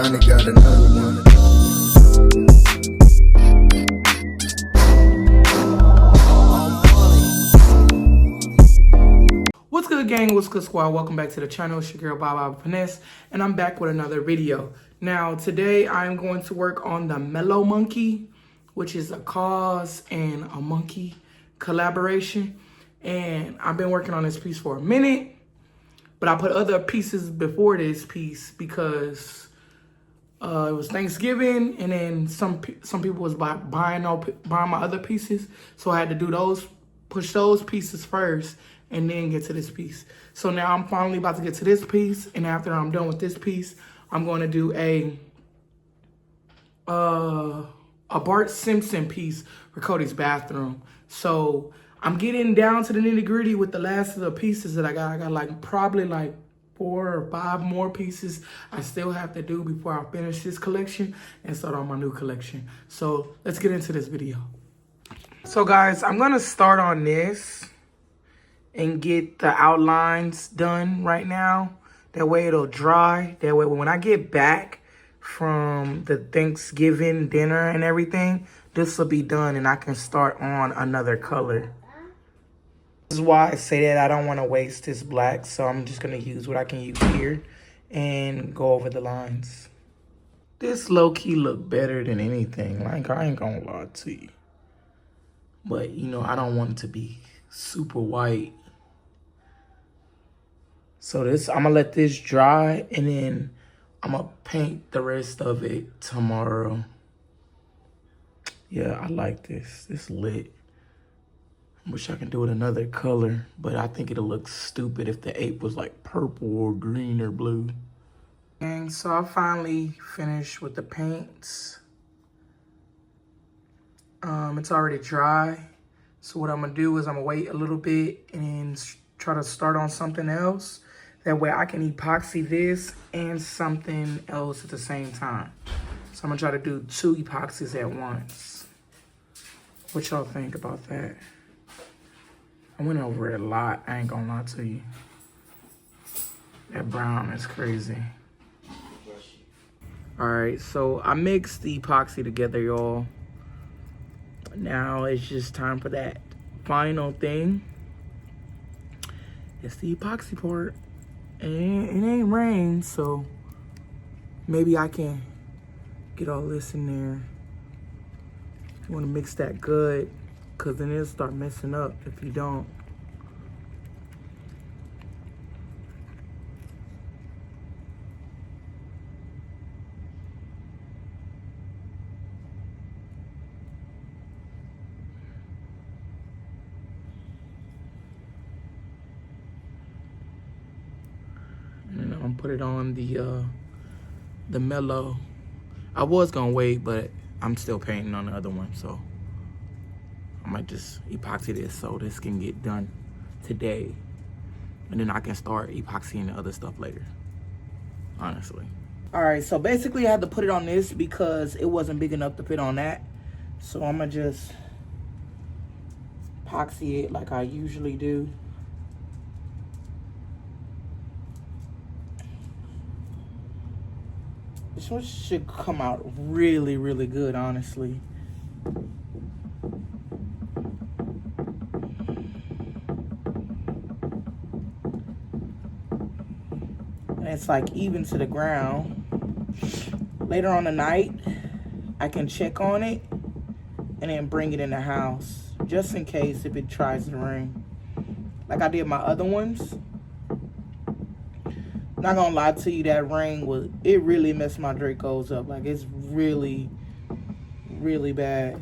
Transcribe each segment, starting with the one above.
finally got another one. What's good, gang? What's good, squad? Welcome back to the channel. It's your girl Baba Finesse, and I'm back with another video. Now today I'm going to work on the Melo monkey, which is a cause and a monkey collaboration. And I've been working on this piece for a minute, but I put other pieces before this piece because it was Thanksgiving, and then some people was buying my other pieces, so I had to do those, push those pieces first, and then get to this piece. So now I'm finally about to get to this piece, and after I'm done with this piece, I'm going to do a Bart Simpson piece for Cody's bathroom. So I'm getting down to the nitty gritty with the last of the pieces that I got. I got like probably like 4 or 5 more pieces I still have to do before I finish this collection and start on my new collection. So let's get into this video. So guys, I'm gonna start on this and get the outlines done right now. That way it'll dry. That way when I get back from the Thanksgiving dinner and everything, this will be done and I can start on another color. This is why I say that I don't want to waste this black, so I'm just going to use what I can use here and go over the lines. This low-key look better than anything. Like, I ain't gonna lie to you. But, you know, I don't want it to be super white. So this, I'm gonna let this dry, and then I'm gonna paint the rest of it tomorrow. Yeah, I like this. This lit. I wish I could do it another color, but I think it'll look stupid if the ape was like purple or green or blue. And so I finally finished with the paints. It's already dry. So what I'm gonna do is I'm gonna wait a little bit and try to start on something else. That way I can epoxy this and something else at the same time. So I'm gonna try to do 2 epoxies at once. What y'all think about that? I went over it a lot, I ain't gonna lie to you. That brown is crazy. All right, so I mixed the epoxy together, y'all. Now it's just time for that final thing. It's the epoxy part. And it ain't rain, so maybe I can get all this in there. You wanna mix that good, cause then it'll start messing up if you don't. And I'm gonna put it on the Melo. I was gonna wait, but I'm still painting on the other one, so I might just epoxy this so this can get done today. And then I can start epoxying the other stuff later, honestly. All right, so basically I had to put it on this because it wasn't big enough to fit on that. So I'm gonna just epoxy it like I usually do. This one should come out really, really good, honestly. And it's like even to the ground. Later on the night, I can check on it and then bring it in the house, just in case if it tries to rain. Like I did my other ones. Not gonna lie to you, that rain it really messed my Dracos up. Like it's really, really bad.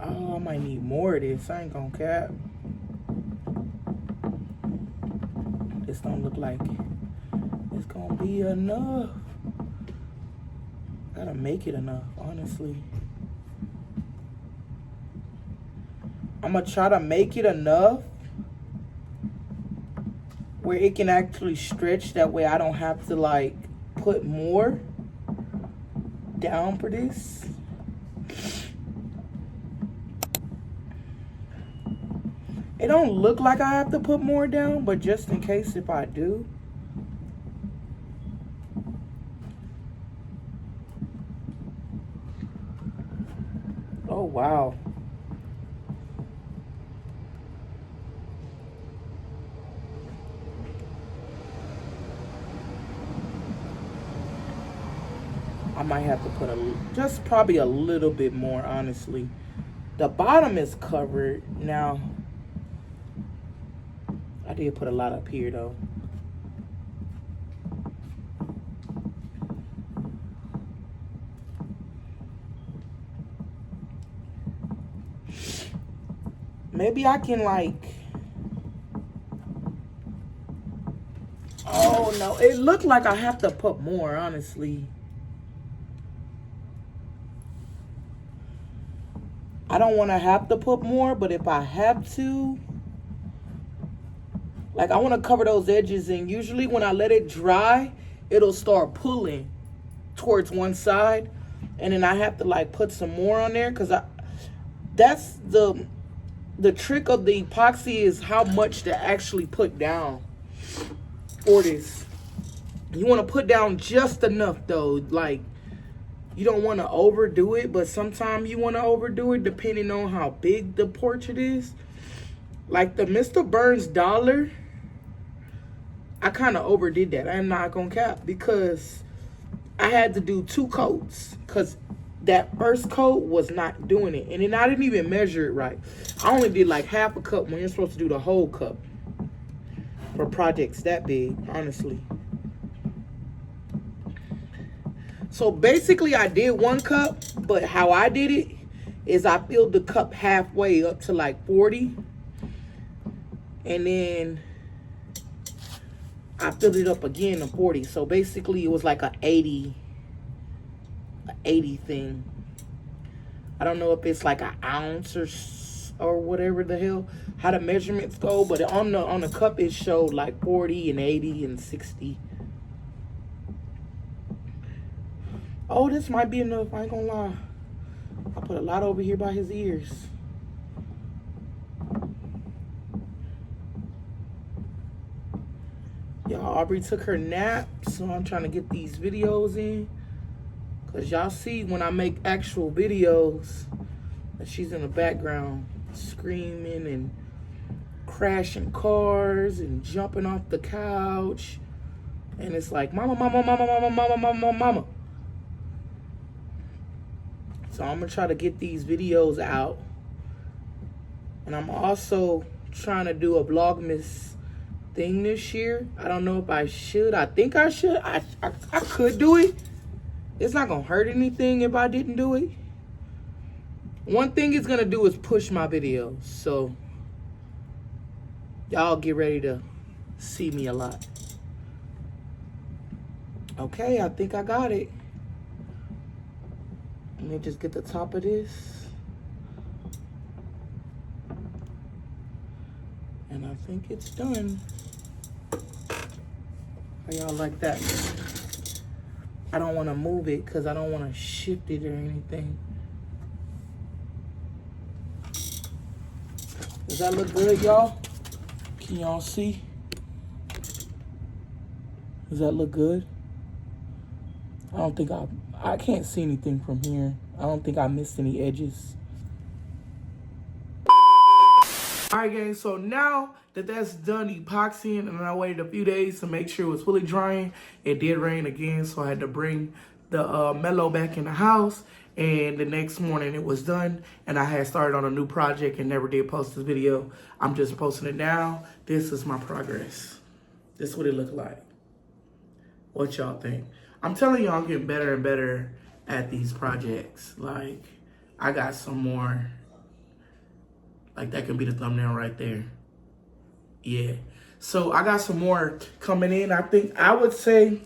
Oh, I might need more of this. I ain't gonna cap. This don't look like it's gonna be enough. Gotta make it enough, honestly. I'm gonna try to make it enough where it can actually stretch. That way I don't have to like put more down for this. It don't look like I have to put more down, but just in case if I do. Oh, wow. I might have to put just probably a little bit more, honestly. The bottom is covered now. I did put a lot up here though. Maybe I can like, oh no, it looked like I have to put more, honestly. I don't want to have to put more, but if I have to, like I want to cover those edges, and usually when I let it dry, it'll start pulling towards one side, and then I have to like put some more on there, because that's the trick of the epoxy, is how much to actually put down for this. You want to put down just enough though, like you don't want to overdo it, but sometimes you want to overdo it depending on how big the portrait is. Like the Mr. Burns dollar, I kind of overdid that. I'm not gonna cap, because I had to do 2 coats because that first coat was not doing it. And then I didn't even measure it right. I only did like half a cup when you're supposed to do the whole cup for projects that big, honestly. So basically I did 1 cup, but how I did it is I filled the cup halfway up to like 40. And then I filled it up again to 40. So basically it was like a 80 thing. I don't know if it's like an ounce or whatever the hell, how the measurements go, but on the cup it showed like 40 and 80 and 60. Oh, this might be enough, I ain't gonna lie. I put a lot over here by his ears. Y'all, Aubrey took her nap, so I'm trying to get these videos in. Because y'all see when I make actual videos that she's in the background screaming and crashing cars and jumping off the couch. And it's like, mama, mama, mama, mama, mama, mama, mama. So I'm going to try to get these videos out. And I'm also trying to do a Vlogmas thing this year. I don't know if I should. I think I should. I could do it. It's not going to hurt anything if I didn't do it. One thing it's going to do is push my videos. So y'all get ready to see me a lot. Okay, I think I got it. Let me just get the top of this. And I think it's done. How y'all like that? I don't want to move it because I don't want to shift it or anything. Does that look good, y'all? Can y'all see? Does that look good? I don't think I can't see anything from here. I don't think I missed any edges. All right, gang, so now that that's done epoxying, and I waited a few days to make sure it was fully drying, it did rain again, so I had to bring the Melo back in the house, and the next morning it was done, and I had started on a new project and never did post this video. I'm just posting it now. This is my progress. This is what it looked like. What y'all think? I'm telling y'all, I'm getting better and better at these projects. Like, I got some more. Like, that can be the thumbnail right there. Yeah. So, I got some more coming in. I would say,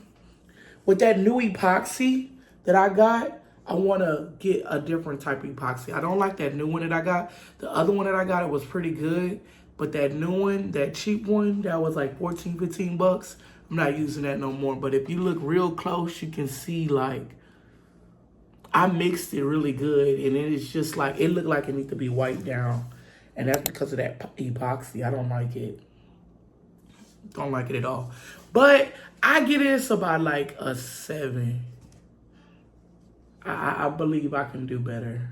with that new epoxy that I got, I want to get a different type of epoxy. I don't like that new one that I got. The other one that I got, it was pretty good. But that new one, that cheap one, that was like 14, 15 bucks. I'm not using that no more. But if you look real close, you can see, like, I mixed it really good. And it is just like, it looked like it needs to be wiped down. And that's because of that epoxy. I don't like it. Don't like it at all. But I get this about like a 7. I believe I can do better.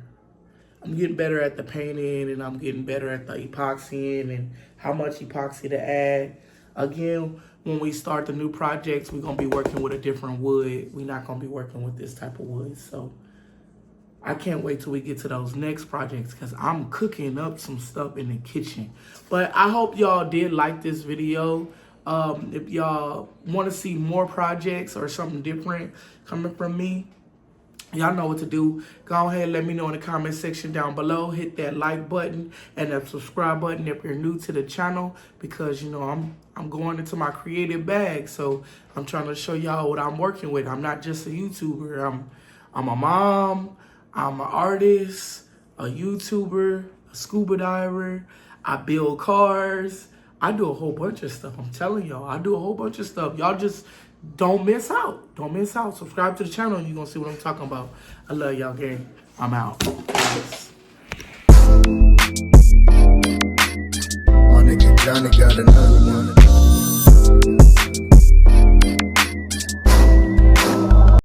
I'm getting better at the painting, and I'm getting better at the epoxying and how much epoxy to add. Again, when we start the new projects, we're going to be working with a different wood. We're not going to be working with this type of wood. So I can't wait till we get to those next projects because I'm cooking up some stuff in the kitchen. But I hope y'all did like this video. If y'all want to see more projects or something different coming from me, y'all know what to do. Go ahead and let me know in the comment section down below. Hit that like button and that subscribe button if you're new to the channel, because you know I'm going into my creative bag. So I'm trying to show y'all what I'm working with. I'm not just a YouTuber. I'm a mom. I'm an artist, a YouTuber, a scuba diver. I build cars. I do a whole bunch of stuff. I'm telling y'all, I do a whole bunch of stuff. Y'all just don't miss out. Don't miss out. Subscribe to the channel and you're going to see what I'm talking about. I love y'all, gang. I'm out. Peace. My nigga Johnny got another one.